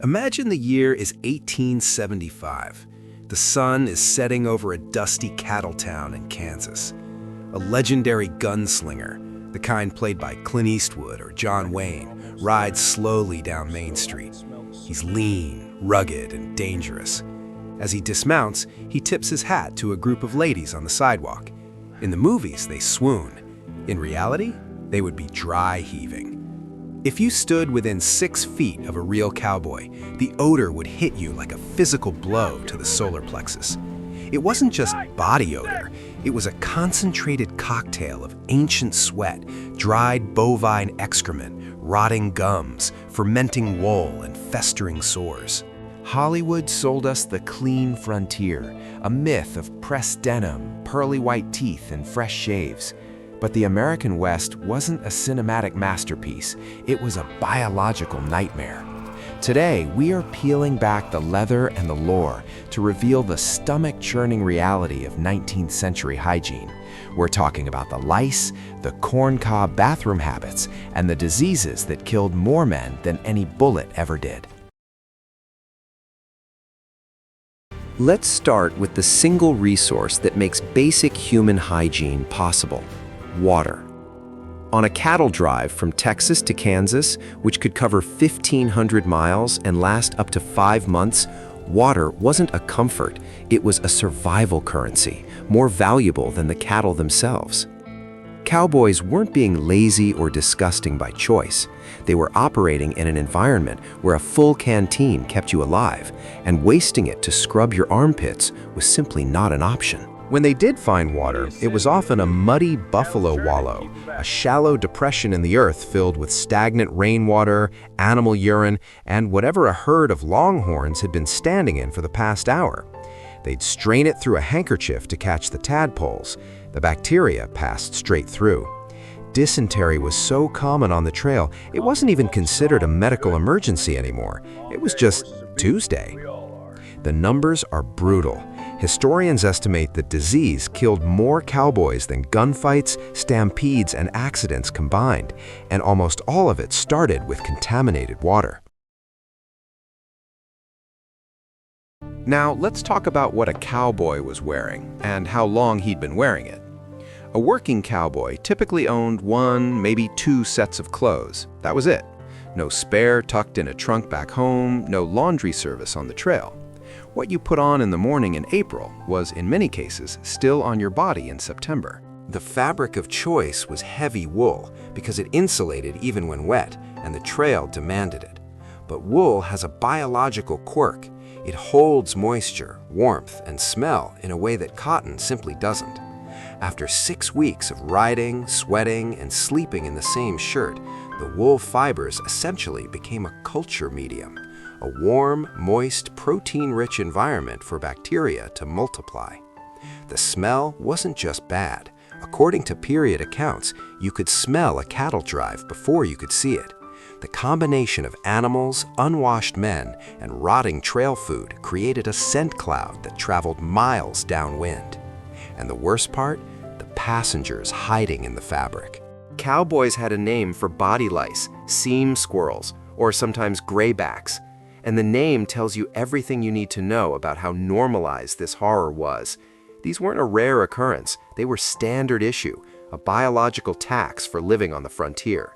Imagine the year is 1875. The sun is setting over a dusty cattle town in Kansas. A legendary gunslinger, the kind played by Clint Eastwood or John Wayne, rides slowly down Main Street. He's lean, rugged, and dangerous. As he dismounts, he tips his hat to a group of ladies on the sidewalk. In the movies, they swoon. In reality, they would be dry heaving. If you stood within 6 feet of a real cowboy, the odor would hit you like a physical blow to the solar plexus. It wasn't just body odor, it was a concentrated cocktail of ancient sweat, dried bovine excrement, rotting gums, fermenting wool, and festering sores. Hollywood sold us the clean frontier, a myth of pressed denim, pearly white teeth, and fresh shaves. But the American West wasn't a cinematic masterpiece, it was a biological nightmare. Today, we are peeling back the leather and the lore to reveal the stomach-churning reality of 19th century hygiene. We're talking about the lice, the corncob bathroom habits, and the diseases that killed more men than any bullet ever did. Let's start with the single resource that makes basic human hygiene possible: water. On a cattle drive from Texas to Kansas, which could cover 1,500 miles and last up to 5 months, water wasn't a comfort, it was a survival currency, more valuable than the cattle themselves. Cowboys weren't being lazy or disgusting by choice. They were operating in an environment where a full canteen kept you alive, and wasting it to scrub your armpits was simply not an option. When they did find water, it was often a muddy buffalo wallow, a shallow depression in the earth filled with stagnant rainwater, animal urine, and whatever a herd of longhorns had been standing in for the past hour. They'd strain it through a handkerchief to catch the tadpoles. The bacteria passed straight through. Dysentery was so common on the trail, it wasn't even considered a medical emergency anymore. It was just Tuesday. The numbers are brutal. Historians estimate that disease killed more cowboys than gunfights, stampedes, and accidents combined, and almost all of it started with contaminated water. Now, let's talk about what a cowboy was wearing and how long he'd been wearing it. A working cowboy typically owned 1, maybe 2 sets of clothes. That was it. No spare tucked in a trunk back home, no laundry service on the trail. What you put on in the morning in April was, in many cases, still on your body in September. The fabric of choice was heavy wool because it insulated even when wet, and the trail demanded it. But wool has a biological quirk. It holds moisture, warmth, and smell in a way that cotton simply doesn't. After 6 weeks of riding, sweating, and sleeping in the same shirt, the wool fibers essentially became a culture medium, a warm, moist, protein-rich environment for bacteria to multiply. The smell wasn't just bad. According to period accounts, you could smell a cattle drive before you could see it. The combination of animals, unwashed men, and rotting trail food created a scent cloud that traveled miles downwind. And the worst part? The passengers hiding in the fabric. Cowboys had a name for body lice, seam squirrels, or sometimes graybacks. And the name tells you everything you need to know about how normalized this horror was. These weren't a rare occurrence, they were standard issue, a biological tax for living on the frontier.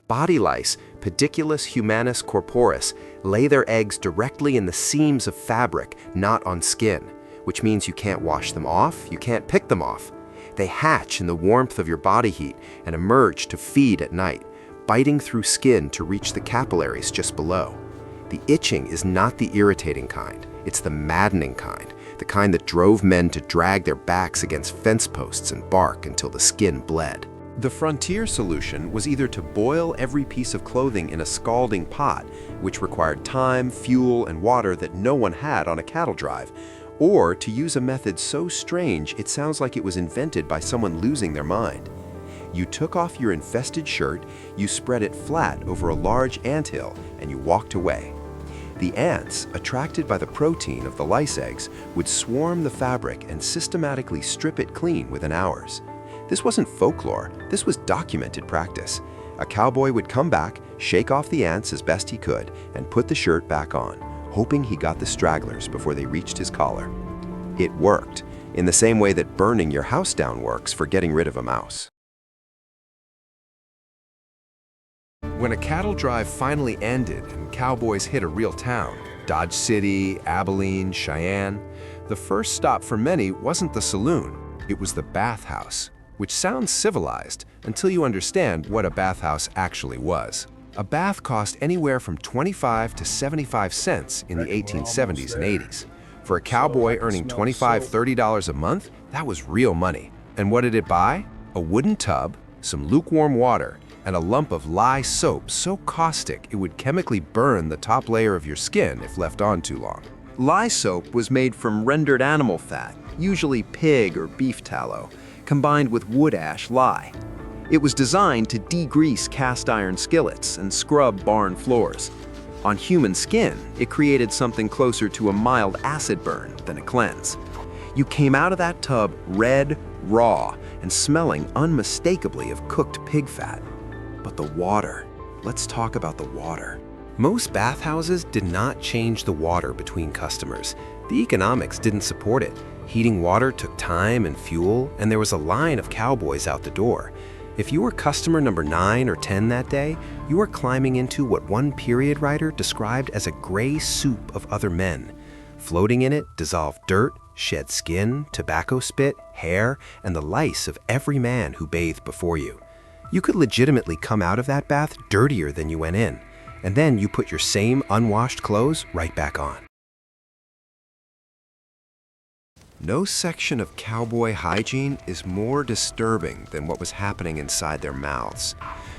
Body lice, Pediculus humanus corporis, lay their eggs directly in the seams of fabric, not on skin, which means you can't wash them off, you can't pick them off. They hatch in the warmth of your body heat and emerge to feed at night, biting through skin to reach the capillaries just below. The itching is not the irritating kind, it's the maddening kind, the kind that drove men to drag their backs against fence posts and bark until the skin bled. The frontier solution was either to boil every piece of clothing in a scalding pot, which required time, fuel, and water that no one had on a cattle drive, or to use a method so strange it sounds like it was invented by someone losing their mind. You took off your infested shirt, you spread it flat over a large anthill, and you walked away. The ants, attracted by the protein of the lice eggs, would swarm the fabric and systematically strip it clean within hours. This wasn't folklore, this was documented practice. A cowboy would come back, shake off the ants as best he could, and put the shirt back on, hoping he got the stragglers before they reached his collar. It worked, in the same way that burning your house down works for getting rid of a mouse. When a cattle drive finally ended and cowboys hit a real town, Dodge City, Abilene, Cheyenne, the first stop for many wasn't the saloon, it was the bathhouse, which sounds civilized until you understand what a bathhouse actually was. A bath cost anywhere from 25 to 75 cents in the 1870s and 80s. For a cowboy earning $25, $30 a month, that was real money. And what did it buy? A wooden tub, some lukewarm water, and a lump of lye soap so caustic it would chemically burn the top layer of your skin if left on too long. Lye soap was made from rendered animal fat, usually pig or beef tallow, combined with wood ash lye. It was designed to degrease cast iron skillets and scrub barn floors. On human skin, it created something closer to a mild acid burn than a cleanse. You came out of that tub red, raw, and smelling unmistakably of cooked pig fat. But the water. Let's talk about the water. Most bathhouses did not change the water between customers. The economics didn't support it. Heating water took time and fuel, and there was a line of cowboys out the door. If you were customer number 9 or 10 that day, you were climbing into what one period writer described as a gray soup of other men. Floating in it dissolved dirt, shed skin, tobacco spit, hair, and the lice of every man who bathed before you. You could legitimately come out of that bath dirtier than you went in, and then you put your same unwashed clothes right back on. No section of cowboy hygiene is more disturbing than what was happening inside their mouths.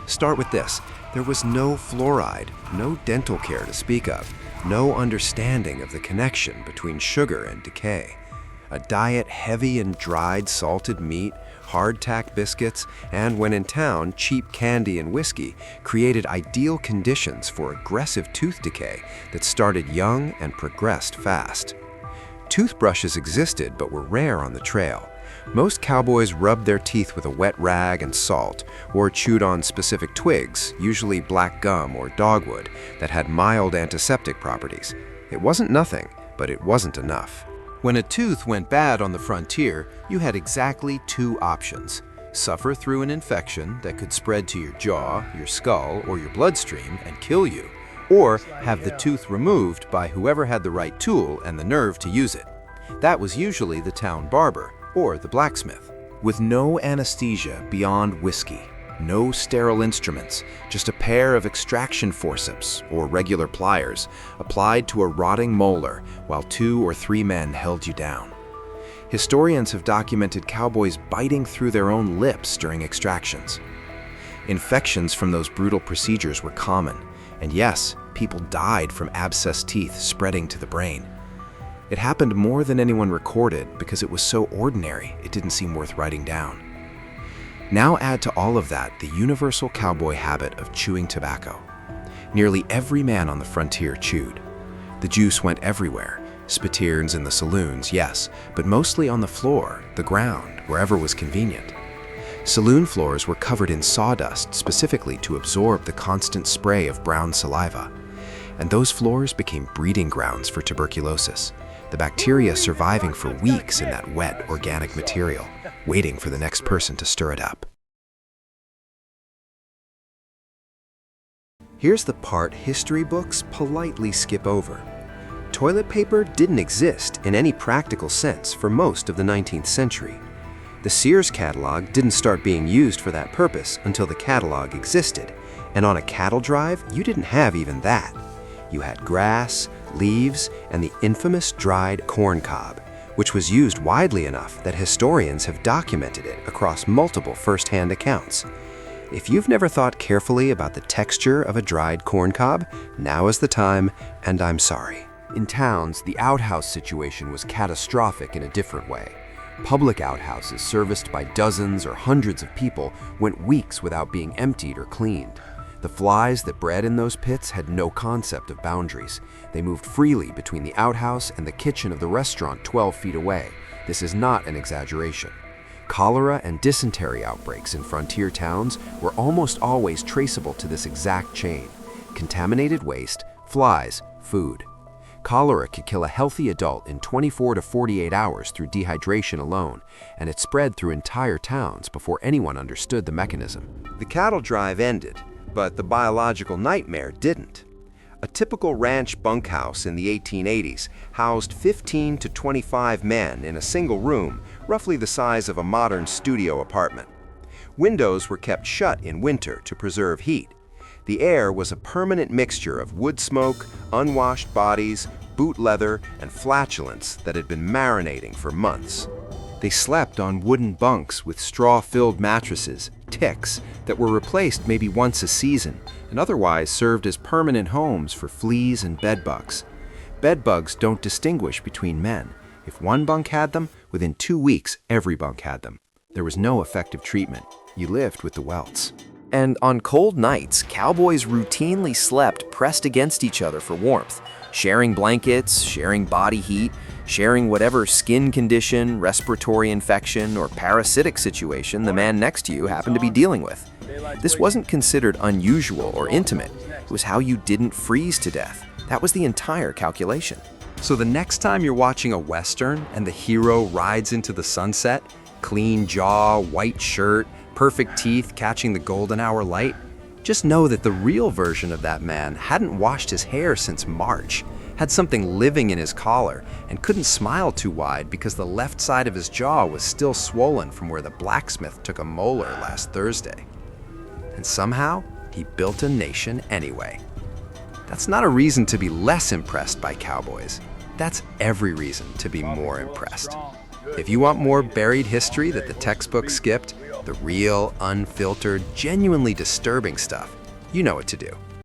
Start with this. There was no fluoride, no dental care to speak of, no understanding of the connection between sugar and decay. A diet heavy in dried salted meat, hardtack biscuits, and when in town, cheap candy and whiskey created ideal conditions for aggressive tooth decay that started young and progressed fast. Toothbrushes existed but were rare on the trail. Most cowboys rubbed their teeth with a wet rag and salt, or chewed on specific twigs, usually black gum or dogwood, that had mild antiseptic properties. It wasn't nothing, but it wasn't enough. When a tooth went bad on the frontier, you had exactly 2 options. Suffer through an infection that could spread to your jaw, your skull, or your bloodstream and kill you, or have the tooth removed by whoever had the right tool and the nerve to use it. That was usually the town barber or the blacksmith. With no anesthesia beyond whiskey, no sterile instruments, just a pair of extraction forceps or regular pliers applied to a rotting molar while 2 or 3 men held you down. Historians have documented cowboys biting through their own lips during extractions. Infections from those brutal procedures were common, and yes, people died from abscessed teeth spreading to the brain. It happened more than anyone recorded because it was so ordinary it didn't seem worth writing down. Now add to all of that the universal cowboy habit of chewing tobacco. Nearly every man on the frontier chewed. The juice went everywhere, spittoons in the saloons, yes, but mostly on the floor, the ground, wherever was convenient. Saloon floors were covered in sawdust specifically to absorb the constant spray of brown saliva. And those floors became breeding grounds for tuberculosis, the bacteria surviving for weeks in that wet, organic material, waiting for the next person to stir it up. Here's the part history books politely skip over. Toilet paper didn't exist in any practical sense for most of the 19th century. The Sears catalog didn't start being used for that purpose until the catalog existed, and on a cattle drive, you didn't have even that. You had grass, leaves, and the infamous dried corn cob, which was used widely enough that historians have documented it across multiple first-hand accounts. If you've never thought carefully about the texture of a dried corn cob, now is the time, and I'm sorry. In towns, the outhouse situation was catastrophic in a different way. Public outhouses serviced by dozens or hundreds of people went weeks without being emptied or cleaned. The flies that bred in those pits had no concept of boundaries. They moved freely between the outhouse and the kitchen of the restaurant 12 feet away. This is not an exaggeration. Cholera and dysentery outbreaks in frontier towns were almost always traceable to this exact chain: contaminated waste, flies, food. Cholera could kill a healthy adult in 24 to 48 hours through dehydration alone, and it spread through entire towns before anyone understood the mechanism. The cattle drive ended, but the biological nightmare didn't. A typical ranch bunkhouse in the 1880s housed 15 to 25 men in a single room, roughly the size of a modern studio apartment. Windows were kept shut in winter to preserve heat. The air was a permanent mixture of wood smoke, unwashed bodies, boot leather, and flatulence that had been marinating for months. They slept on wooden bunks with straw-filled mattresses, ticks, that were replaced maybe once a season, and otherwise served as permanent homes for fleas and bedbugs. Bedbugs don't distinguish between men. If one bunk had them, within 2 weeks, every bunk had them. There was no effective treatment. You lived with the welts. And on cold nights, cowboys routinely slept pressed against each other for warmth, sharing blankets, sharing body heat, sharing whatever skin condition, respiratory infection, or parasitic situation the man next to you happened to be dealing with. This wasn't considered unusual or intimate. It was how you didn't freeze to death. That was the entire calculation. So the next time you're watching a Western and the hero rides into the sunset, clean jaw, white shirt, perfect teeth catching the golden hour light, just know that the real version of that man hadn't washed his hair since March, had something living in his collar, and couldn't smile too wide because the left side of his jaw was still swollen from where the blacksmith took a molar last Thursday. And somehow, he built a nation anyway. That's not a reason to be less impressed by cowboys. That's every reason to be more impressed. If you want more buried history that the textbook skipped, the real, unfiltered, genuinely disturbing stuff, you know what to do.